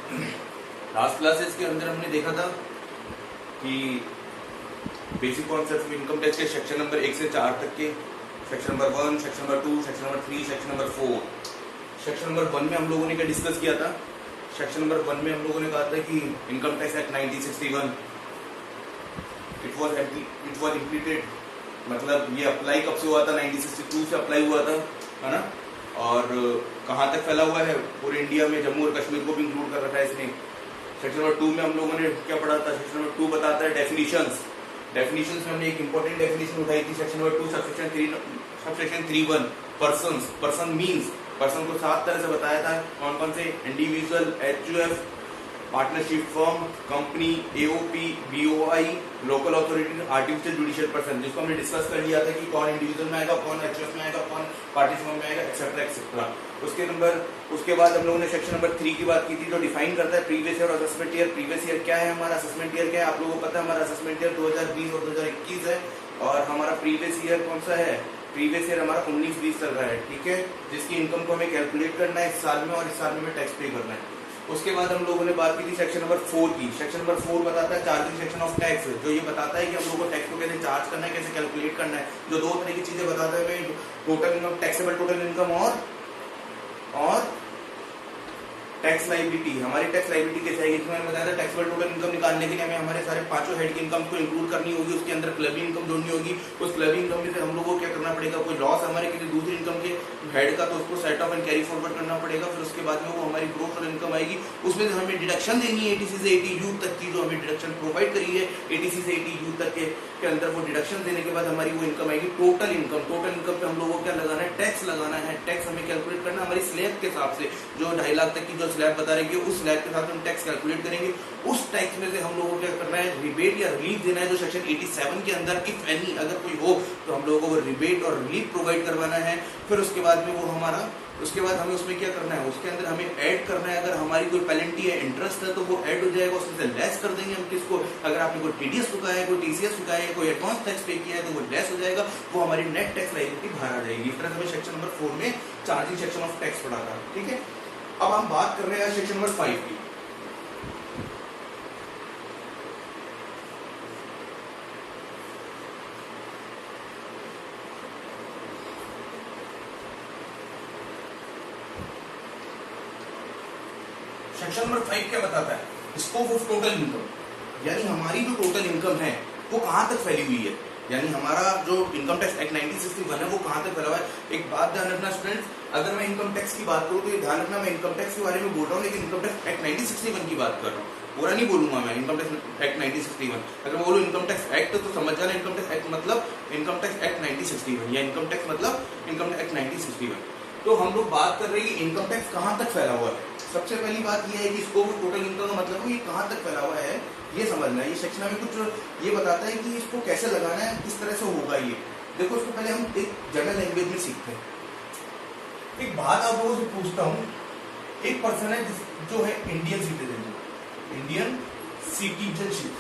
Last classes के अंदर हमने देखा था कि basic concept of income tax के सेक्शन नंबर 1 से 4 तक के, section number 1, section number 2, section number 3, section number 4। Section number 1 में हम लोगों ने क्या डिस्कस किया था? सेक्शन नंबर 1 में हम लोगों ने कहा था कि income tax act 1961 it was impleaded, मतलब ये अप्लाई कब से हुआ था? 1962 से अप्लाई हुआ था, है ना? और कहाँ तक फैला हुआ है? पूरे इंडिया में, जम्मू और कश्मीर को भी इंक्लूड कर रखा है इसने। सेक्शन नंबर 2 में हम लोगों ने क्या पढ़ा था? सेक्शन नंबर 2 बताता है डेफिनेशंस। डेफिनेशंस में हमने एक इंपॉर्टेंट डेफिनेशन उठाई थी section number 2 subsection 3(1) persons. Person means, person को 7 तरह से बताया था। कौन कौन से? Individual, HUF, partnership firm, company, AOP, BOI, local authority, artificial judicial person, जिसको हमने डिस्कस कर लिया था कि कौन इंडिविजुअल में आएगा, कौन एचयूएफ में आएगा, कौन पार्टनरशिप फर्म में आएगा, एक्सेट्रा एक्सेट्रा। उसके बाद हम लोगों ने सेक्शन नंबर 3 की बात की थी, जो डिफाइन करता है प्रीवियस ईयर और असेसमेंट ईयर। प्रीवियस ईयर क्या है हमारा? असेसमेंट ईयर क्या है? आप लोगों को पता है हमारा असेसमेंट ईयर 2020 और 2021 है, और हमारा प्रीवियस ईयर कौन सा है? प्रीवियस ईयर हमारा 19-20 चल रहा है, ठीक है, जिसकी इनकम को हमें कैलकुलेट करना है इस साल में, और इस साल में हमें टैक्स पे करना है। उसके बाद हम लोगों ने बात की थी सेक्शन नंबर 4 की। सेक्शन नंबर 4 बताता है चार्जिंग सेक्शन ऑफ टैक्स, जो ये बताता है कि हम लोगों को टैक्स को कैसे चार्ज करना है, कैसे कैलकुलेट करना है। जो 2 तरह की चीजें बताता है, total income, taxable total income, और टैक्स लाइबिलिटी। हमारी टैक्स लाइबिलिटी कैसे आएगी? इसमें मैंने बताया था टैक्सेबल टोटल इनकम निकालने के लिए हमें हमारे सारे 5 हेड की इनकम को इंक्लूड करनी होगी, उसके अंदर क्लबिंग इनकम जोड़नी होगी। उस क्लबिंग इनकम में से हम लोगों को क्या करना पड़ेगा? कोई लॉस हमारे किसी दूसरी इनकम के हेड का, तो उसको set of and carry forward करना पड़ेगा। फिर उसके बाद में वो हमारी ग्रोथ और इनकम आएगी, उसमें से हमें डिडक्शन देनी है 80 से 80U तक की, जो हमें डिडक्शन प्रोवाइड करी है 80 से 80U तक के अंदर। वो डिडक्शन देने के बाद हमारी वो इनकम आएगी टोटल इनकम। टोटल इनकम पे हम लोगों को क्या लगाना है? टैक्स लगाना है। टैक्स हमें कैलकुलेट करना है हमारी स्लैब के हिसाब से, जो 2.5 लाख तक की जो स्लैब बता रही है, उस स्लैब के साथ हम टैक्स कैलकुलेट करेंगे। उस टैक्स में से हम लोगों को क्या करना है? रिबेट या रिलीफ देना है, जो सेक्शन 87 के अंदर इफ एनी अगर कोई हो तो हम लोगों को वो रिबेट और रिलीफ प्रोवाइड करवाना है। फिर उसके बाद में वो हमारा, उसके बाद हमें उसमें क्या करना है? उसके अंदर हमें ऐड करना है, अगर हमारी कोई पेनल्टी है, इंटरेस्ट है, तो वो ऐड हो जाएगा, उसमें से लेस कर देंगे हम किसको? अगर आपने कोई टीडीएस चुका है, कोई टीसीएस चुका है, कोई एडवांस टैक्स पे किया है, तो वो लेस हो जाएगा, वो हमारी नेट टैक्स लायबिलिटी बाहर आ जाएगी। इस तरह से हमें सेक्शन नंबर 4 में चार्जिंग सेक्शन ऑफ टैक्स पढ़ा था, ठीक है। अब हम बात कर रहे हैं सेक्शन नंबर 5 की। सेक्शन नंबर 5 क्या बताता है? स्कोप ऑफ टोटल इनकम, यानी हमारी जो टोटल इनकम है वो कहां तक फैली हुई है, यानी हमारा जो इनकम टैक्स एक्ट 1961 है वो कहां तक फैला हुआ है। एक बात ध्यान रखना स्टूडेंट्स, अगर मैं इनकम टैक्स की बात करूं तो ये ध्यान रखना मैं इनकम टैक्स के बारे में बोल रहा हूं, लेकिन इनकम टैक्स एक्ट 1961 की बात कर रहा हूं, पूरा नहीं बोलूंगा मैं। इनकम टैक्स एक्ट 1961, अगर मैं बोलूं इनकम टैक्स एक्ट तो समझ जाना इनकम टैक्स एक्ट मतलब इनकम टैक्स एक्ट 1961, या इनकम टैक्स मतलब इनकम टैक्स एक्ट 1961। तो हम लोग बात कर रहे हैं कि इनकम टैक्स कहां तक फैला हुआ है। सबसे पहली बात यह है कि स्कोप ऑफ टोटल इनकम का मतलब ये कहां तक फैला हुआ है, ये समझना है। ये सेक्शन हमें कुछ ये बताता है कि इसको कैसे लगाना है, किस तरह से होगा ये। देखो, इसको पहले हम एक जनरल लैंग्वेज में सीखते हैं। एक बात आप लोगों से पूछता हूं, एक पर्सन है जो है इंडियन सिटीजनशिप,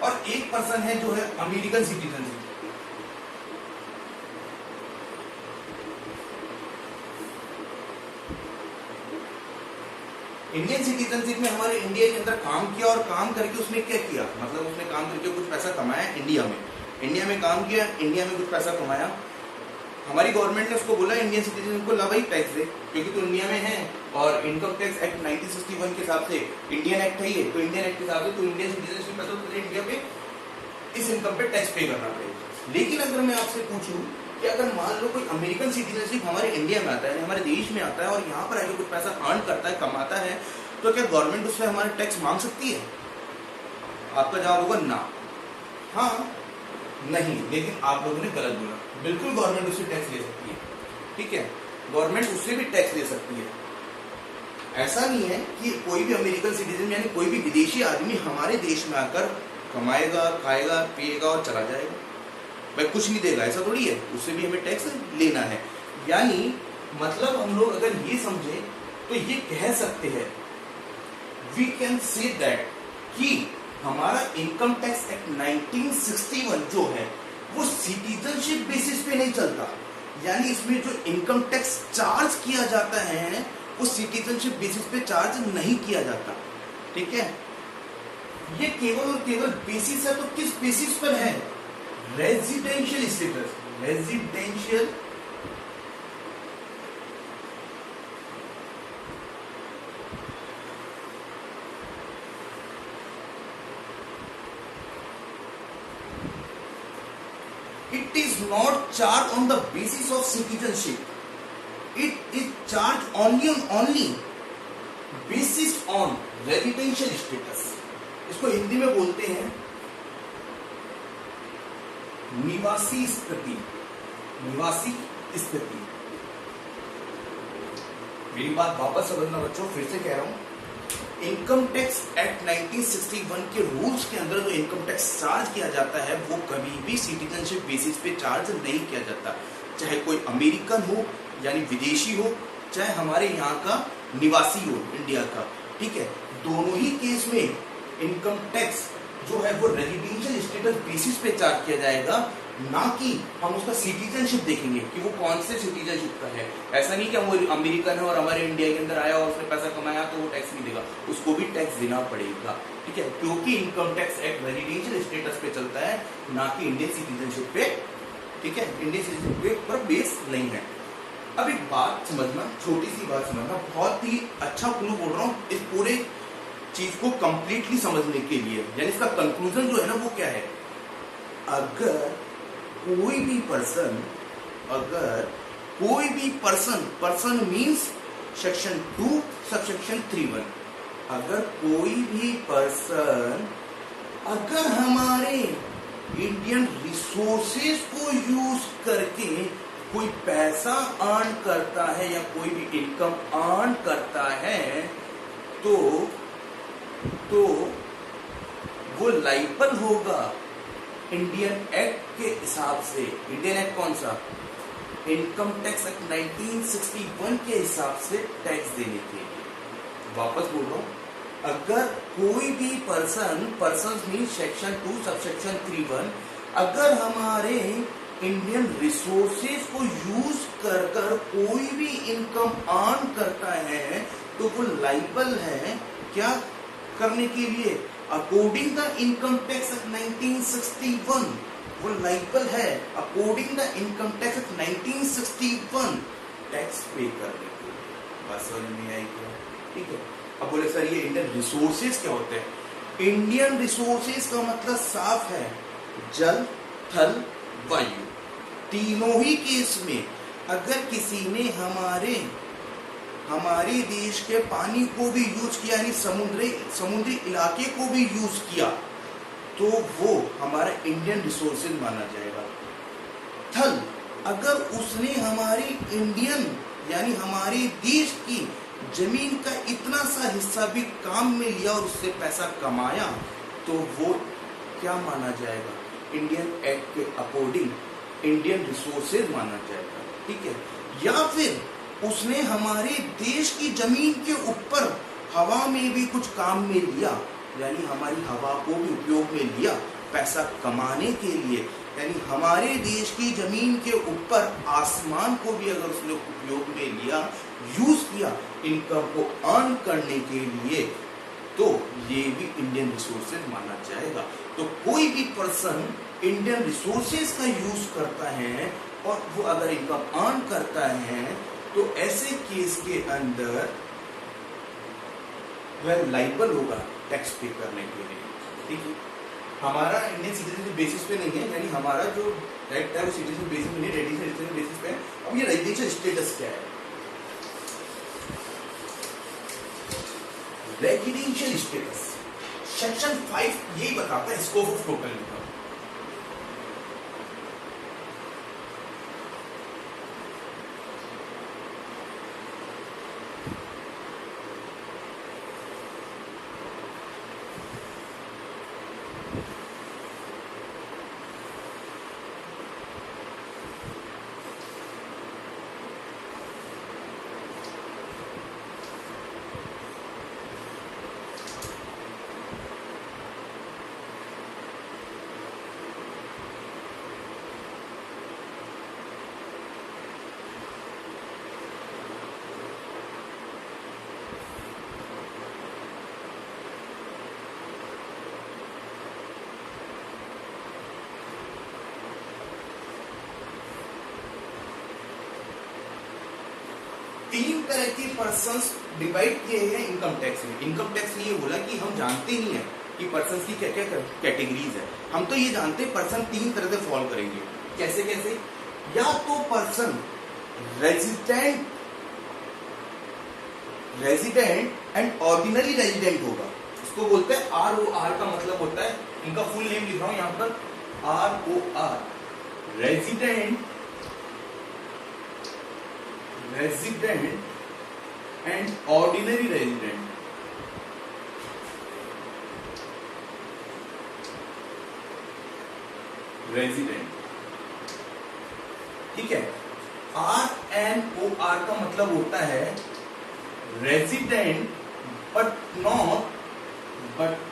और एक पर्सन है जो है अमेरिकन सिटीजनशिप। इंडियन सिटीजनशिप में हमारे इंडिया के अंदर काम किया, और काम करके उसने क्या किया, मतलब उसने काम करके कुछ पैसा कमाया इंडिया में काम किया, इंडिया में कुछ पैसा कमाया। हमारी गवर्नमेंट ने उसको बोला इंडियन सिटीजन को, ला भाई टैक्स दे, क्योंकि तू इंडिया में है, और इनकम टैक्स एक्ट 1961 के हिसाब से इंडियन एक्ट है ये, तो इंडियन एक्ट के हिसाब से तू इंडियन सिटीजनशिप में, तो तुझे इंडिया पे इस इनकम पे टैक्स पे करना पड़ेगा। लेकिन अगर मैं आपसे पूछूं कि अगर मान लो कोई अमेरिकन सिटीजनशिप हमारे इंडिया में आता है, हमारे देश में आता है, और यहाँ पर आके कुछ पैसा अर्न करता है, कमाता है, तो क्या गवर्नमेंट उससे हमारे टैक्स मांग सकती है? आपका जवाब होगा ना, हाँ, नहीं। लेकिन आप लोगों ने गलत बोला, बिल्कुल गवर्नमेंट उससे टैक्स ले सकती है, ठीक है, गवर्नमेंट उससे भी टैक्स ले सकती है। ऐसा नहीं है कि कोई भी अमेरिकन सिटीजन यानी कोई भी विदेशी आदमी हमारे देश में आकर कमाएगा, खाएगा, पिएगा और चला जाएगा, भाई कुछ नहीं देगा, ऐसा थोड़ी है, उससे भी हमें टैक्स लेना है। यानी मतलब हम लोग अगर ये समझे तो ये कह सकते हैं, वी कैन से दैट, कि हमारा इनकम टैक्स एक्ट 1961 जो है वो सिटीजनशिप बेसिस पे नहीं चलता, यानी इसमें जो इनकम टैक्स चार्ज किया जाता है वो सिटीजनशिप बेसिस पे चार्ज नहीं किया जाता। ठीक है, ये केवल और केवल बेसिस है, तो किस बेसिस पर है? Residential status. Residential it is not charged on the basis of citizenship. It is charged only based on residential status. इसको हिंदी में बोलते हैं निवासी स्थिति। निवासी स्थिति। मेरी बात वापस समझना बच्चों, फिर से कह रहा हूं, इनकम टैक्स एक्ट 1961 के रूल्स के अंदर जो इनकम टैक्स चार्ज किया जाता है वो कभी भी सिटीजनशिप बेसिस पे चार्ज नहीं किया जाता, चाहे कोई अमेरिकन हो यानी विदेशी हो, चाहे हमारे यहाँ का निवासी हो इंडिया का। ठीक है, दोनों ही केस में इनकम टैक्स जो है वो रेजिडेंशियल स्टेटस बेसिस पे चार्ज किया जाएगा, ना कि हम उसका सिटीजनशिप देखेंगे कि वो कौन से सिटीजनशिप का है। ऐसा नहीं कि वो अमेरिकन है और हमारे इंडिया के अंदर आया और उसने पैसा कमाया तो वो टैक्स नहीं देगा, उसको भी टैक्स देना पड़ेगा। ठीक है, क्योंकि income tax act residential status पे चलता है, ना कि इंडियन सिटीजनशिप पे। ठीक है, इंडियन सिटीजनशिप पे पर बेस नहीं है। अब एक बात समझना, छोटी सी बात समझना, बहुत ही अच्छा क्लू बोल रहा हूँ इस पूरे चीज को कंप्लीटली समझने के लिए, यानी इसका कंक्लूजन जो है ना वो क्या है? अगर कोई भी person, person means section 2 subsection 3(1), अगर कोई भी पर्सन अगर हमारे इंडियन रिसोर्सेज को यूज करके कोई पैसा अर्न करता है या कोई भी इनकम अर्न करता है तो वो लाइबल होगा इंडियन एक्ट के हिसाब से। इंडियन एक्ट कौन सा? इनकम टैक्स एक्ट 1961 के हिसाब से टैक्स देने के लिए। वापस बोल रहा हूं, अगर कोई भी पर्सन मीन सेक्शन 2 सबसेक्शन 3(1), अगर हमारे इंडियन रिसोर्सेज को यूज कर कोई भी इनकम अर्न करता है तो वो लाइबल है क्या करने के लिए? According the income tax act 1961 वो लाइबल है, according the income tax act 1961 tax पे करने के लिए। बात समझ में आई क्या? ठीक है, अब बोले सर ये इंडियन रिसोर्सेज क्या होते हैं? इंडियन रिसोर्सेज का मतलब साफ है, जल, थल, वायु। तीनों ही केस में अगर किसी ने हमारे देश के पानी को भी यूज किया, यानी समुद्री इलाके को भी यूज किया, तो वो हमारा इंडियन रिसोर्सेज माना जाएगा। थल, अगर उसने हमारी इंडियन यानी हमारे देश की जमीन का इतना सा हिस्सा भी काम में लिया और उससे पैसा कमाया, तो वो क्या माना जाएगा? इंडियन एक्ट के अकॉर्डिंग इंडियन रिसोर्सेज माना जाएगा। ठीक है, या फिर उसने हमारे देश की जमीन के ऊपर हवा में भी कुछ काम में लिया, यानी हमारी हवा को भी उपयोग में लिया पैसा कमाने के लिए, यानी हमारे देश की जमीन के ऊपर आसमान को भी अगर उसने उपयोग में लिया, यूज किया इनकम को अर्न करने के लिए, तो ये भी इंडियन रिसोर्सेज माना जाएगा। तो कोई भी पर्सन इंडियन रिसोर्सेज का यूज करता है और वो अगर इनकम अर्न करता है तो ऐसे केस के अंदर वह लाइबल होगा टैक्स पे करने के लिए। ठीक है, हमारा इंडियन सिटीजनशिप बेसिस पे नहीं है, यानी हमारा जो एक्ट है वो सिटीजनशिप बेसिस पे नहीं, रेजिडेंशियल बेसिस पे है। अब ये रेजिडेंशियल स्टेटस क्या है? रेजिडेंशियल स्टेटस सेक्शन 5 यही बताता है स्कोप ऑफ टोटल इनकम। तीन तरह के पर्सन्स डिवाइड किए हैं इनकम टैक्स में। इनकम टैक्स ने ये बोला कि हम जानते ही हैं कि पर्सन्स की क्या क्या कैटेगरीज है, हम तो ये जानते हैं पर्सन तीन तरह से फॉलो करेंगे। कैसे कैसे? या तो person resident and ordinary resident होगा, इसको बोलते हैं ROR का मतलब होता है, इनका फुल नेम लिख रहा हूं यहां पर, ROR, resident and ordinary resident. ठीक है, RNOR का मतलब होता है resident but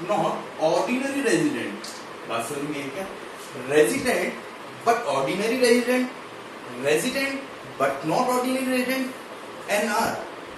not ordinary resident. बात समझ में क्या? Resident but ordinary resident, resident but not ordinary resident, NR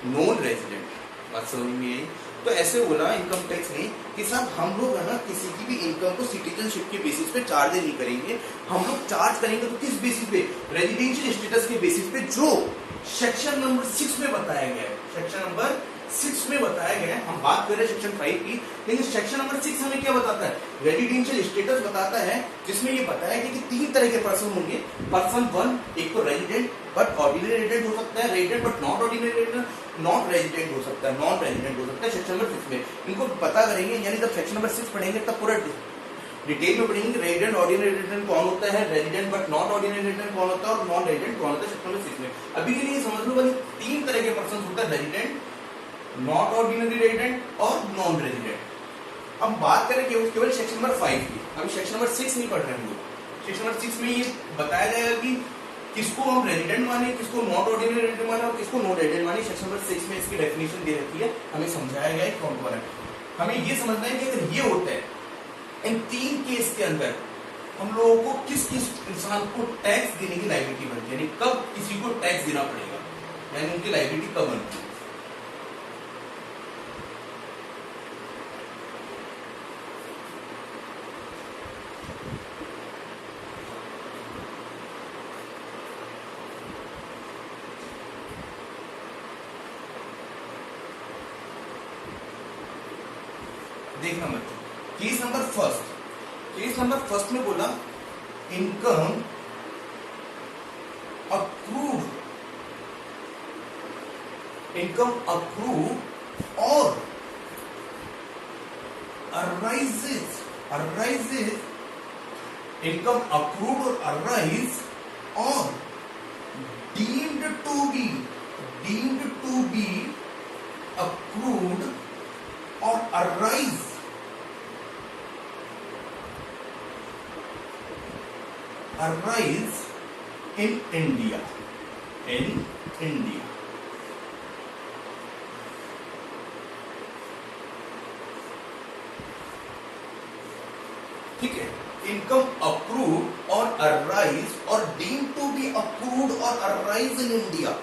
non resident. बात समझ में आई? तो ऐसे बोला इनकम टैक्स ने कि साहब हम लोग है ना किसी की भी इनकम को सिटीजनशिप के बेसिस पे चार्ज नहीं करेंगे, हम लोग चार्ज करेंगे तो किस बेसिस पे? रेजिडेंशियल स्टेटस के बेसिस पे, जो सेक्शन नंबर 6 में बताया गया है। सेक्शन नंबर 6 में बताया गया है, हम बात कर रहे हैं सेक्शन 5 की, लेकिन सेक्शन नंबर 6 हमें क्या बताता है? रेजिडेंशियल स्टेटस बताता है, जिसमें ये बताया गया कि तीन तरह के पर्सन होंगे। पर्सन 1, एक तो रेजिडेंट बट ऑर्डिनरी रेजिडेंट हो सकता है, resident but not ordinary resident, non resident हो सकता है, नॉन रेजिडेंट हो सकता है। सेक्शन नंबर 6 में इनको पता करेंगे, यानी जब सेक्शन नंबर 6 पढ़ेंगे तब पूरा डिटेल में पढ़ेंगे रेजिडेंट ऑर्डिनरी रेजिडेंट कौन होता है, resident but not ordinary resident कौन होता है, और नॉन रेजिडेंट कौन होता है सेक्शन नंबर 6 में। अभी के लिए समझ लो भाई तीन तरह के पर्सन होता है, रेजिडेंट, नॉट ऑर्डिनरी रेजिडेंट और नॉन रेजिडेंट। अब बात करें केवल सेक्शन नंबर 5 की, अभी सेक्शन नंबर 6 नहीं पढ़ रहे हम लोग। सेक्शन नंबर 6 में ये बताया जाएगा कि किसको हम रेजिडेंट माने, किसको नॉट ऑर्डिनरी रेजिडेंट माने और किसको नॉन रेजिडेंट माने। सेक्शन नंबर 6 में इसकी डेफिनेशन दे रखी है, हमें समझाया गया है कौन कौन है। हमें ये समझना है कि अगर ये होता है इन तीन केस के अंदर हम लोगों को किस किस इंसान को टैक्स देने की लायबिलिटी बनती है, यानी कब किसी को टैक्स देना पड़ेगा, यानी उनकी लायबिलिटी कब बनती है। देखना मत, केस नंबर फर्स्ट में बोला इनकम अक्रूड और अराइजेस, इनकम अक्रूड और अराइज और डीम्ड टू बी अक्रूड और अराइज in India, ठीक है। इनकम अक्रूड और अराइज और डीम टू बी अक्रूड और arise in India.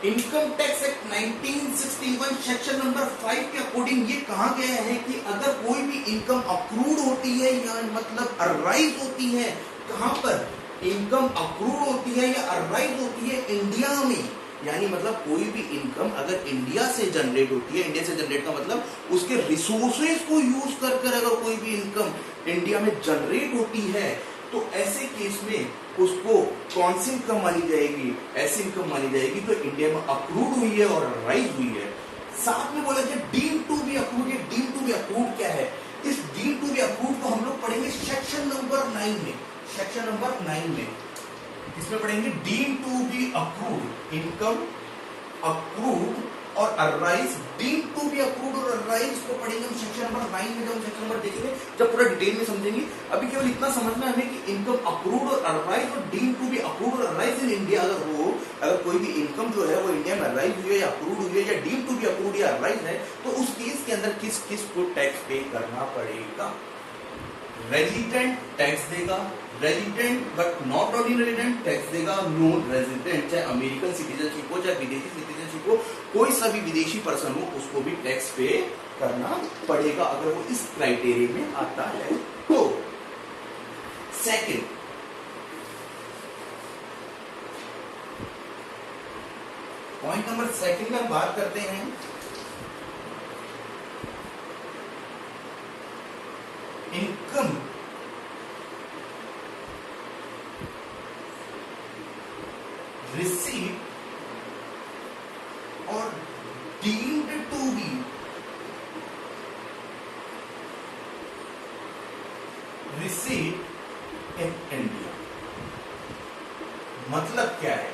Income tax act 1961 section number 5 के अकॉर्डिंग ये कहा गया है कि अगर कोई भी इनकम अक्रूड होती है या मतलब अराइज होती है, कहां पर? इनकम अक्रूड होती है या अराइज होती है इंडिया में, यानी मतलब कोई भी इनकम अगर इंडिया से जनरेट होती है, इंडिया से जनरेट का मतलब उसके रिसोर्सेज को यूज कर अगर कोई भी इनकम इंडिया में जनरेट होती है, तो ऐसे केस में उसको कौन सी इनकम मानी जाएगी? ऐसी इनकम मानी जाएगी तो इंडिया में अक्रूड हुई है और राइज हुई है। साथ में बोला कि डीम टू बी अक्रूड, ये डीम टू बी अक्रूड क्या है? इस डीम टू बी अक्रूड को हम लोग पढ़ेंगे सेक्शन नंबर 9 में, सेक्शन नंबर 9 में इसमें पढ़ेंगे deem to be accrued, income accrued और arise, deem to be accrued और अराइज को पढ़ेंगे हम सेक्शन नंबर 9 में, जब सेक्शन नंबर देखेंगे जब पूरा डिटेल में समझेंगे। अभी केवल इतना समझना है हमें कि इनकम अक्रूड और अराइज और डीम टू बी अक्रूड और अराइज इन इंडिया अगर कोई भी इनकम जो है वो इंडिया में अराइज हुई है या अक्रूड हुई है या डीम टू बी अक्रूड या अराइज है, तो उस केस के अंदर किस किस को टैक्स पे करना पड़ेगा? रेजिडेंट टैक्स देगा, resident but not ordinary resident tax देगा, नॉन रेजिडेंट चाहे अमेरिकन सिटीजनशिप हो चाहे विदेशी सिटीजनशिप हो, कोई सा भी विदेशी पर्सन हो उसको भी टैक्स पे करना पड़ेगा अगर वो इस क्राइटेरिया में आता है तो। सेकंड, पॉइंट नंबर सेकंड में हम बात करते हैं इनकम रिसीव और deemed to be receive in India. मतलब क्या है?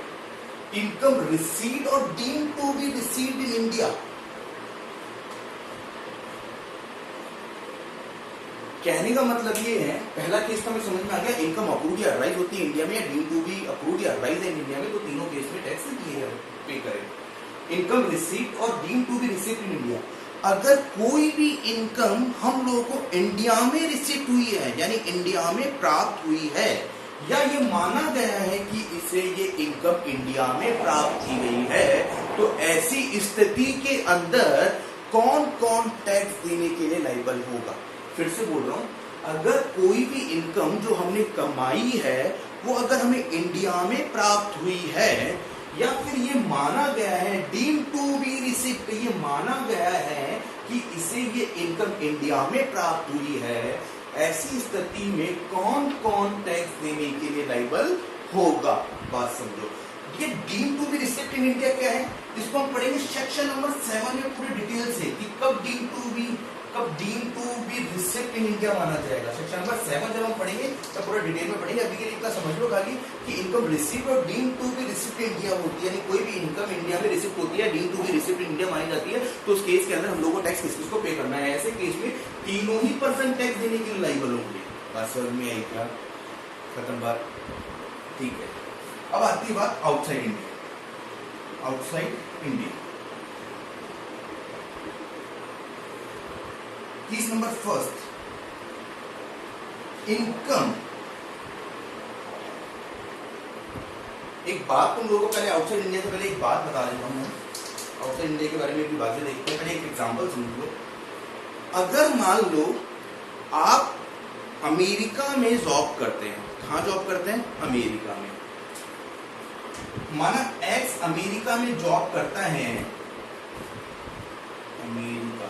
इनकम रिसीव्ड और deemed to be received in India. कहने का मतलब ये है, पहला केस तो हमें समझ में आ गया, इनकम अप्रूव्ड या राइज होती है इंडिया में, या डीम्ड टू बी अप्रूव्ड या राइज है इंडिया में, तो तीनों केस में टैक्स पे करें। इनकम रिसीव्ड और deemed to be received in India. अगर कोई भी इनकम हम लोगों को इंडिया में रिसीव हुई है, यानी इंडिया में प्राप्त हुई है, या ये माना गया है कि इसे ये इनकम इंडिया में प्राप्त की गई है, तो ऐसी स्थिति के अंदर कौन कौन टैक्स देने के लिए लायबल होगा? फिर से बोल रहा हूं, अगर कोई भी इनकम जो हमने कमाई है वो अगर हमें इंडिया में प्राप्त हुई है, या फिर ये माना गया है डीम टू बी रिसीव्ड, ये माना गया है कि इसे ये इनकम इंडिया में प्राप्त हुई है, ऐसी स्थिति में कौन कौन टैक्स देने के लिए लायबल होगा? बात समझो। ये deem to be received in India क्या है, इसको हम पढ़ेंगे सेक्शन नंबर 7 में पूरे डिटेल से कि कब deem to be received in India माना जाएगा। सेक्शन नंबर 7 जब हम पढ़ेंगे तो पूरा डिटेल में पढ़ेंगे। अभी के लिए इतना समझ लो खाली कि इनकम रिसीव्ड और deem to be received in India होती है, यानी कोई भी इनकम इंडिया में रिसीव्ड होती है, deem to be received in India मानी जाती है, तो उस केस के अंदर हम लोगों को टैक्स किसको पे करना है? ऐसे केस में तीनों ही % टैक्स देने के लिए लायबल होंगे। बात समझ में आई क्या? खत्म बात, ठीक है। अब आती है बात outside India. Outside India case number first, income. एक बात तुम लोगों को पहले आउटसाइड इंडिया से पहले एक बात बता देता हूं। आउटसाइड इंडिया के बारे में भी बातें देखते हैं, पहले एक एग्जांपल सुन लो। अगर मान लो आप अमेरिका में जॉब करते हैं, कहां जॉब करते हैं? अमेरिका में। माना एक्स अमेरिका में जॉब करता है, अमेरिका,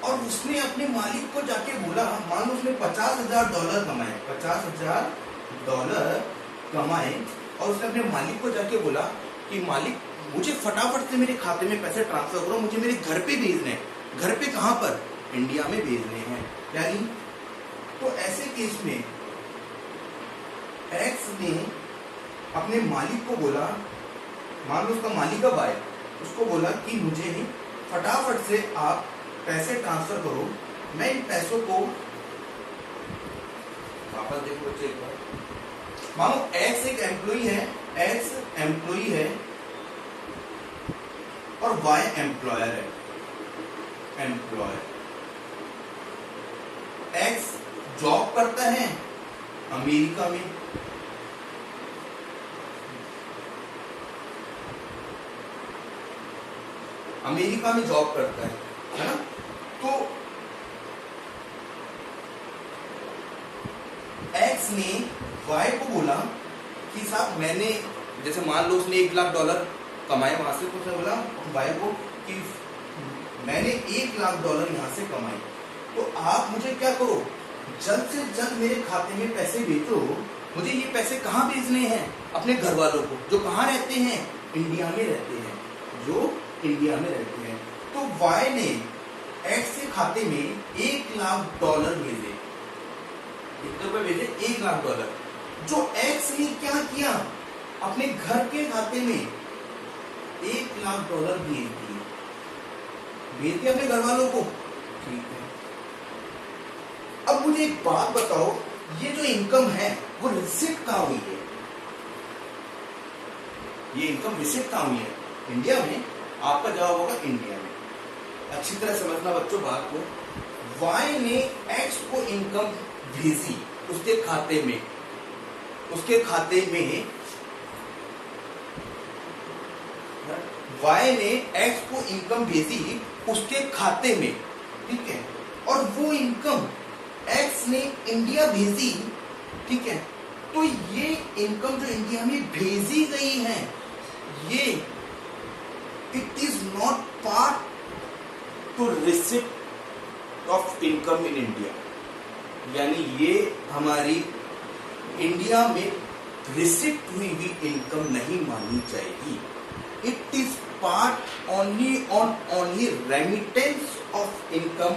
और उसने अपने मालिक को जाके बोला, मान लो उसने $50,000 कमाए, $50,000 कमाए, और उसने अपने मालिक को जाके बोला कि मालिक मुझे फटाफट से मेरे खाते में पैसे ट्रांसफर करो, मुझे मेरे घर पे भेजने हैं। घर पे कहां पर? इंडिया में भेजने हैं। यानी तो ऐसे केस में एक्स ने अपने मालिक को बोला, मान लो उसका मालिक कब आए, उसको बोला कि मुझे फटाफट से आप पैसे ट्रांसफर करो, मैं इन पैसों को वापस देखो बच्चे एक बार। मानो एक्स एक एम्प्लॉई है, एक्स एम्प्लॉई है और वाई एम्प्लॉयर है। एम्प्लॉयर एक्स जॉब करता है अमेरिका में, अमेरिका में जॉब करता है ना? तो एक्स ने वाई को बोला कि साहब मैंने, जैसे मान लो उसने $1,00,000 कमाए वहां से, तो उसने बोला वाई को कि मैंने $1,00,000 यहां से कमाए, तो आप मुझे क्या करो, जल्द से जल्द मेरे खाते में पैसे भेजो। मुझे ये पैसे कहाँ भेजने हैं? अपने घर वालों को, जो कहाँ रहते हैं? इंडिया में रहते हैं, जो इंडिया में रहते हैं। तो वाई ने एक्स के खाते में $1,00,000 भेजे। कितने रुपए भेजे? $1,00,000। जो एक्स ने क्या किया, अपने घर के खाते में $1,00,000 भेज दिए, भेज दिया अपने घर वालों को। ठीक है, अब मुझे एक बात बताओ, ये जो इनकम है वो रिसीव कहां हुई है? ये इनकम रिसीव कहां हुई है? इंडिया में। आपका जवाब होगा इंडिया में। अच्छी तरह समझना बच्चों बात को। वाई ने एक्स को इनकम भेजी उसके खाते में, उसके खाते में वाई ने एक्स को इनकम भेजी उसके खाते में, ठीक है, और वो इनकम एक्स ने इंडिया भेजी, ठीक है। तो ये इनकम जो इंडिया में भेजी गई है, ये it is not part two receipt of income in India, यानी ये हमारी इंडिया में रिसिप्ट हुई भी इनकम नहीं मानी जाएगी। It is part only remittance of income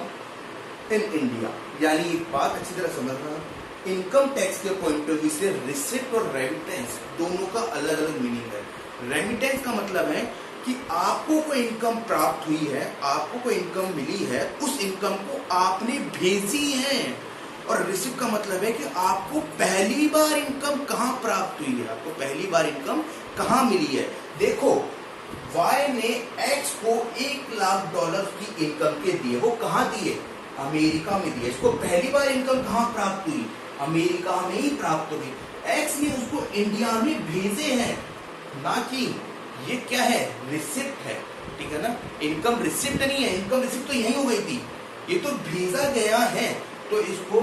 in India. यानी एक बात अच्छी तरह समझना, इनकम टैक्स के पॉइंट ऑफ व्यू से रिसिप्ट और रेमिटेंस दोनों का अलग अलग मीनिंग है। रेमिटेंस का मतलब है कि आपको कोई इनकम प्राप्त हुई है, आपको कोई इनकम मिली है, उस इनकम को आपने भेजी है। और रिसिप्ट का मतलब है कि आपको पहली बार इनकम कहां प्राप्त हुई है, आपको पहली बार इनकम कहां मिली है। देखो, वाई ने एक्स को $1,00,000 की इनकम के दिए, वो कहां दिए? अमेरिका में दिए। इसको पहली बार इनकम कहां प्राप्त हुई? अमेरिका में ही प्राप्त हुई। एक्स ने उसको इंडिया में भेजे हैं, ना कि ये क्या है, रिसिप्ट है, ठीक है ना। इनकम रिसिप्ट नहीं है, इनकम रिसिप्ट तो यही हो गई थी, ये तो भेजा गया है, तो इसको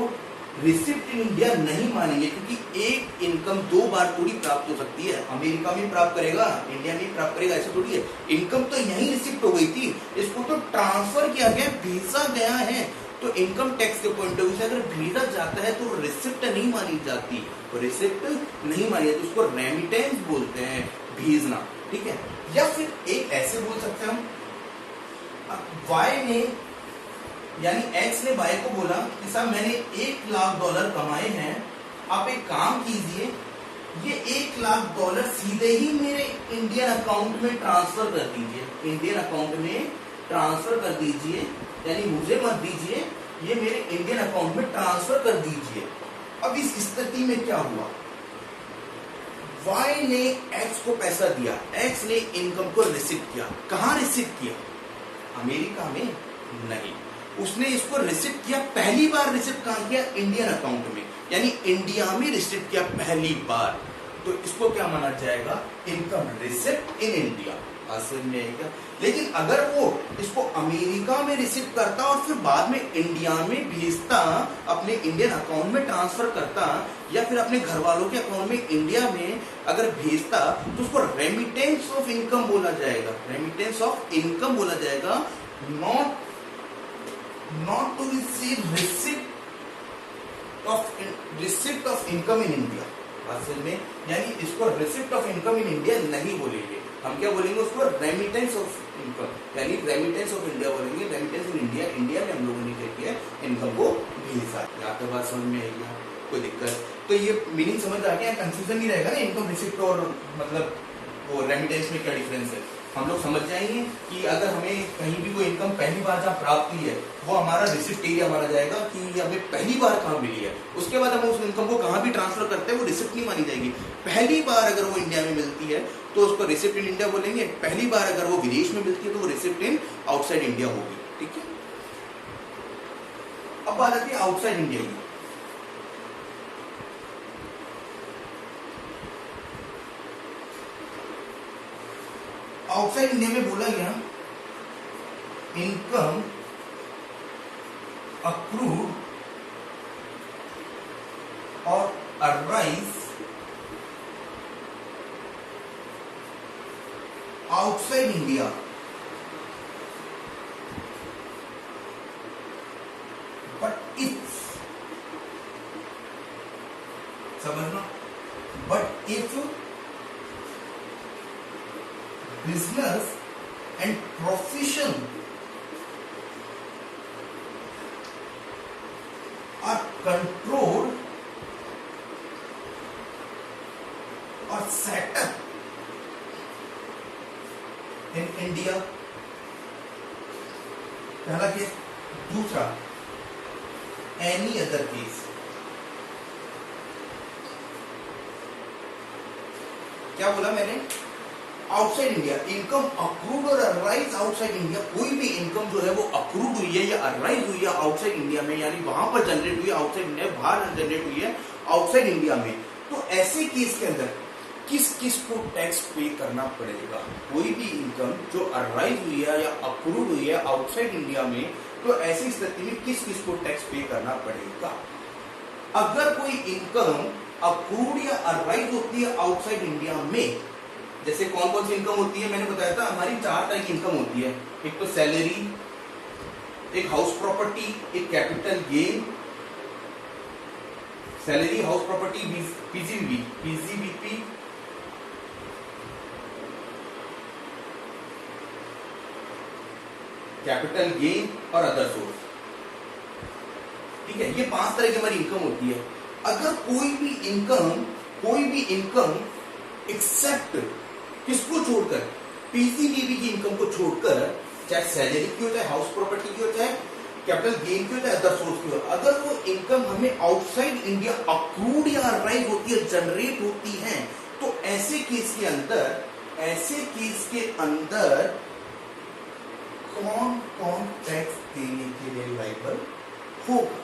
रिसिप्ट इन इंडिया नहीं मानेंगे, क्योंकि एक इनकम दो बार थोड़ी प्राप्त हो सकती है। अमेरिका में प्राप्त करेगा, इंडिया में प्राप्त करेगा, ऐसा थोड़ी है। इनकम तो यही रिसिप्ट हो गई थी, इसको तो ट्रांसफर किया गया, भेजा गया है। तो इनकम टैक्स के पॉइंट ऑफ व्यू से अगर भेजा जाता है तो रिसिप्ट नहीं मानी जाती, तो रिसिप्ट नहीं मानी जाती, उसको रेमिटेंस बोलते हैं, भेजना, ठीक है। या फिर एक ऐसे बोल सकते हैं हम, वाई ने यानी एक्स ने वाई को बोला कि साहब मैंने $1,00,000 कमाए हैं, आप एक काम कीजिए, ये $1,00,000 सीधे ही मेरे इंडियन अकाउंट में ट्रांसफर कर दीजिए, इंडियन अकाउंट में ट्रांसफर कर दीजिए, यानी मुझे मत दीजिए, ये मेरे इंडियन अकाउंट में ट्रांसफर कर दीजिए। अब इस स्थिति में क्या हुआ, वाई ने एक्स को पैसा दिया, एक्स ने इनकम को रिसीव किया। कहां रिसीव किया? अमेरिका में नहीं, उसने इसको रिसीव किया, पहली बार रिसीव कहां किया? इंडियन अकाउंट में, यानी इंडिया में रिसीव किया पहली बार। तो इसको क्या माना जाएगा? Income received in India. समझ में आएगा। लेकिन अगर वो इसको अमेरिका में रिसीव करता और फिर बाद में इंडिया में भेजता, अपने इंडियन अकाउंट में ट्रांसफर करता, या फिर अपने घर वालों के अकाउंट में इंडिया में अगर भेजता, तो उसको रेमिटेंस ऑफ इनकम बोला जाएगा, रेमिटेंस ऑफ इनकम बोला जाएगा, not to receive receipt of income in India. असल में यानी इसको receipt of income in India नहीं बोलेंगे, हम क्या बोलेंगे उसको? रेमिटेंस ऑफ इनकम, यानी रेमिटेंस ऑफ इंडिया बोलेंगे। रेमिटेंस इन इंडिया, इंडिया में हम लोगों ने क्या किया? इनकम को भेजा। यहाँ पे बात समझ में आएगी, कोई दिक्कत? तो ये मीनिंग समझ आ गया, कंफ्यूजन नहीं रहेगा ना, इनकम रिसिप्ट और मतलब वो रेमिटेंस में क्या डिफरेंस है, हम लोग समझ जाएंगे कि अगर हमें कहीं भी कोई इनकम पहली बार जहाँ प्राप्त हुई है, वो हमारा रिसिप्ट एरिया माना जाएगा कि हमें पहली बार कहाँ मिली है। उसके बाद हम उस इनकम को कहाँ भी ट्रांसफर करते हैं, वो रिसिप्ट नहीं मानी जाएगी। पहली बार अगर वो इंडिया में मिलती है तो उसको रिसिप्ट इन इंडिया बोलेंगे, पहली बार अगर वो विदेश में मिलती है तो वो रिसिप्ट इन आउटसाइड इंडिया होगी, ठीक है। अब बात आती है आउटसाइड इंडिया की। आउटसाइड इंडिया में बोला गया इनकम अक्रूड और arise outside India, but if, समझना, but if business and profession are controlled or set up in India। पहला केस। दूसरा, any other case। क्या बोला मैंने? आउटसाइड इंडिया, इनकम अक्रूड और अराइज आउटसाइड इंडिया। कोई भी इनकम जो है वो अक्रूड हुई है या अराइज हुई है आउटसाइड इंडिया में, यानी वहां पर जनरेट हुई है, आउटसाइड इंडिया बाहर जनरेट हुई है आउटसाइड इंडिया में, तो ऐसे केस के अंदर किस किस को टैक्स पे करना पड़ेगा? कोई भी इनकम जो अराइज हुई है या अक्रूड हुई है आउटसाइड इंडिया में, तो ऐसी स्थिति में किस किस को टैक्स पे करना पड़ेगा? अगर कोई इनकम अक्रूड या अराइज होती है आउटसाइड इंडिया में, जैसे कौन कौन सी इनकम होती है, मैंने बताया था हमारी 4 तरह की इनकम होती है। एक तो सैलरी, एक हाउस प्रॉपर्टी, एक capital gain, salary, house property, PGBP, capital gain और अदर सोर्स। ठीक है, ये 5 तरह की हमारी इनकम होती है। अगर कोई भी इनकम एक्सेप्ट किसको छोड़कर, पीसीबीबी की इनकम को छोड़कर, चाहे सैलरी की हो, चाहे हाउस प्रॉपर्टी की हो, चाहे कैपिटल गेन की हो, चाहे अदर सोर्स की हो, अगर वो इनकम हमें आउटसाइड इंडिया अक्रूड या अराइव होती है, जनरेट होती है, तो ऐसे केस के अंदर कौन कौन टैक्स देने के लिए लायबल होगा?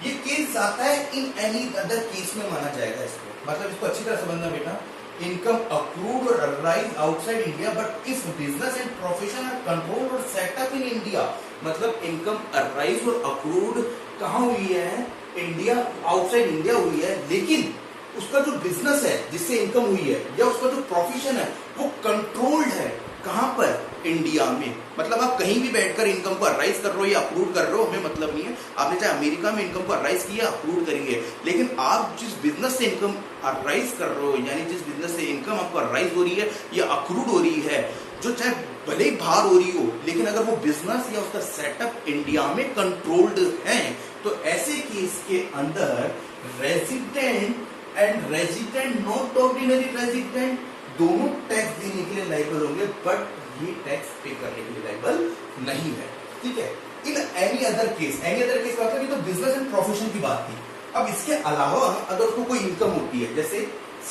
ये केस आता है इन एनी अदर केस में माना जाएगा इसको, मतलब इसको अच्छी तरह समझना बेटा। इनकम अक्रूड और arise outside India but if business and profession are controlled or set up in India, मतलब इनकम अराइज और अक्रूड कहां हुई है? इंडिया, आउटसाइड इंडिया हुई है, लेकिन उसका जो बिजनेस है जिससे इनकम हुई है, या उसका जो प्रोफेशन है वो कंट्रोल्ड है, कहां पर? इंडिया में। मतलब आप कहीं भी बैठकर इनकम को अराइज कर रहे हो या अप्रूव कर रहे हो, हमें मतलब नहीं है। आपने चाहे अमेरिका में इनकम को अराइज किया, अप्रूव करेंगे, लेकिन आप जिस बिजनेस से इनकम अराइज कर रहे हो, यानी जिस बिजनेस से इनकम आपको अराइज हो रही है या अक्रूड हो रही है, जो चाहे भले ही बाहर हो रही हो, लेकिन अगर वो बिजनेस या उसका सेटअप इंडिया में कंट्रोल्ड है, तो ऐसे केस के अंदर resident and resident, not ordinary resident, दोनों टैक्स देने के लिए लायबल होंगे, बट ये टैक्स पे करने के लिए लायबल नहीं है। ठीक है, इन एनी अदर केस मतलब ये तो बिजनेस एंड प्रोफेशन की बात थी। अब इसके अलावा अगर उसको कोई इनकम होती है, जैसे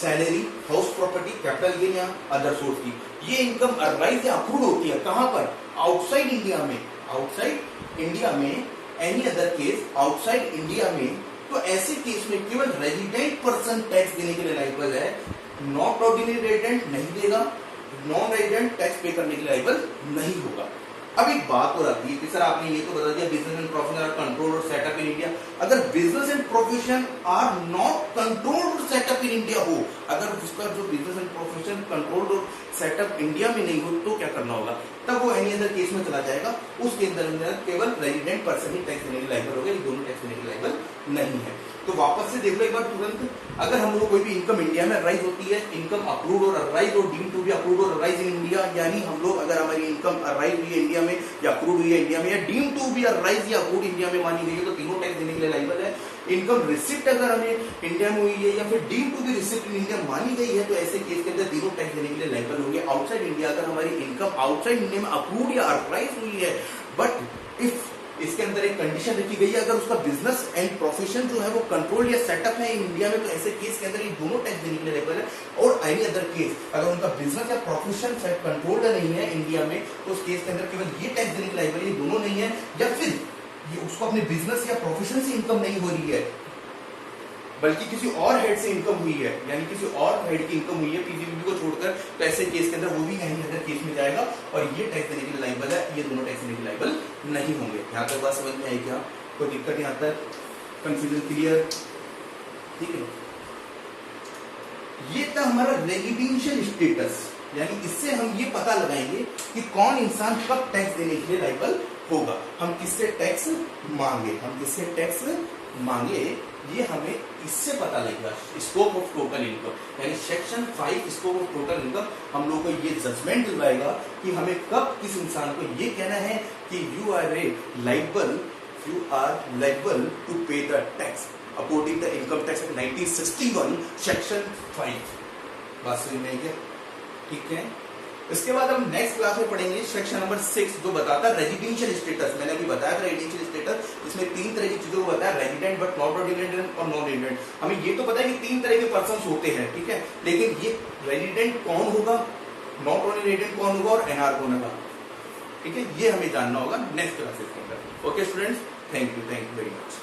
salary, house property, capital gain या अदर सोर्स की, ये इनकम अराइज या अक्रूड होती है कहां पर? आउटसाइड इंडिया में। आउटसाइड इंडिया में, any other case outside India में, तो ऐसे केस में केवल रेजिडेंट पर्सन टैक्स देने के लिए लायबल है, नॉट ऑर्डिनरी रेजिडेंट नहीं देगा, नॉन रेजिडेंट टैक्स पे करने के लिए लायबल नहीं होगा। अब एक बात और आती है कि सर आपने ये तो बता दिया business and profession are controlled or set up in India, अगर business and profession are not controlled or set up in India हो, अगर उसका जो business and profession controlled or set up India में नहीं हो, तो क्या करना होगा? तब वो एनी अदर केस में चला जाएगा, उसके अंदर केवल रेजिडेंट पर्सन ही टैक्स देने के लायबल होगा, ये दोनों टैक्स देने के लायबल नहीं है। तो वापस से देख लो एक बार तुरंत, अगर हम लोग कोई भी इनकम इंडिया में अराइज होती है, इनकम अप्रूव्ड और अराइज और डीम्ड टू बी अप्रूव्ड और अराइज इन इंडिया, यानी हम लोग अगर हमारी इनकम अराइज हुई है इंडिया में या अप्रूव्ड हुई है इंडिया में या डीम्ड टू बी अराइज या अप्रूव्ड इंडिया में मानी गई है, तो तीनों टैक्स देने के लिए लायबल है। इनकम रिसिप्ट अगर हमें इंडिया में हुई है या फिर deemed to be receipt in India मानी गई है, तो ऐसे केस के अंदर तीनों टैक्स देने के लिए लायबल होंगे। आउटसाइड इंडिया अगर हमारी इनकम आउटसाइड इंडिया में अप्रूव्ड या अराइज हुई है, बट इफ इसके अंदर एक कंडीशन रखी गई है, अगर उसका बिजनेस एंड प्रोफेशन जो है वो कंट्रोल या सेटअप है इंडिया में, तो ऐसे केस के अंदर ये दोनों टैक्स देने के लिए लायबल है। और एनी अदर केस अगर उनका बिजनेस या प्रोफेशन कंट्रोल्ड नहीं है इंडिया में, तो उस केस के अंदर केवल ये टैक्स देने के लायबल है, ये दोनों नहीं है, या फिर ये उसको अपने बिजनेस या प्रोफेशन से इनकम नहीं हो रही है, बल्कि किसी और हेड से इनकम हुई है, यानी किसी और हेड की इनकम हुई है पीजीबीबी को छोड़कर, तो ऐसे केस के अंदर वो भी एनी अदर केस में जाएगा और ये टैक्स देने के लिए लायबल है, ये दोनों टैक्स देने के लायबल नहीं होंगे। यहाँ तक बात समझ में आई क्या? कोई दिक्कत यहाँ तक? Confusion clear? ठीक है, ये था हमारा रेजिडेंशियल स्टेटस, यानी इससे हम ये पता लगाएंगे कि कौन इंसान कब टैक्स देने के लिए लायबल होगा, हम किससे टैक्स मांगे, ये हमें इससे पता लगेगा। स्कोप ऑफ टोटल इनकम, यानी section 5 scope of total income हम लोग को ये जजमेंट दिलवाएगा कि हमें कब किस इंसान को ये कहना है कि यू आर लायबल टू पे the tax according the income tax act 1961 section 5। बात समझ में आई क्या? ठीक है, इसके बाद हम नेक्स्ट क्लास में पढ़ेंगे सेक्शन नंबर 6 जो बताता है रेजिडेंशियल स्टेटस। मैंने अभी बताया था रेजिडेंशियल स्टेटस, इसमें 3 तरह की चीजों को बताया, रेजिडेंट बट नॉट रेजिडेंट और नॉन रेजिडेंट। हमें ये तो पता है कि 3 तरह के पर्सन होते हैं, ठीक है, लेकिन ये रेजिडेंट कौन होगा, नॉट रेजिडेंट कौन होगा और एनआर कौन होगा, ठीक है, ये हमें जानना होगा नेक्स्ट क्लासेस के अंदर। Okay students, thank you very much.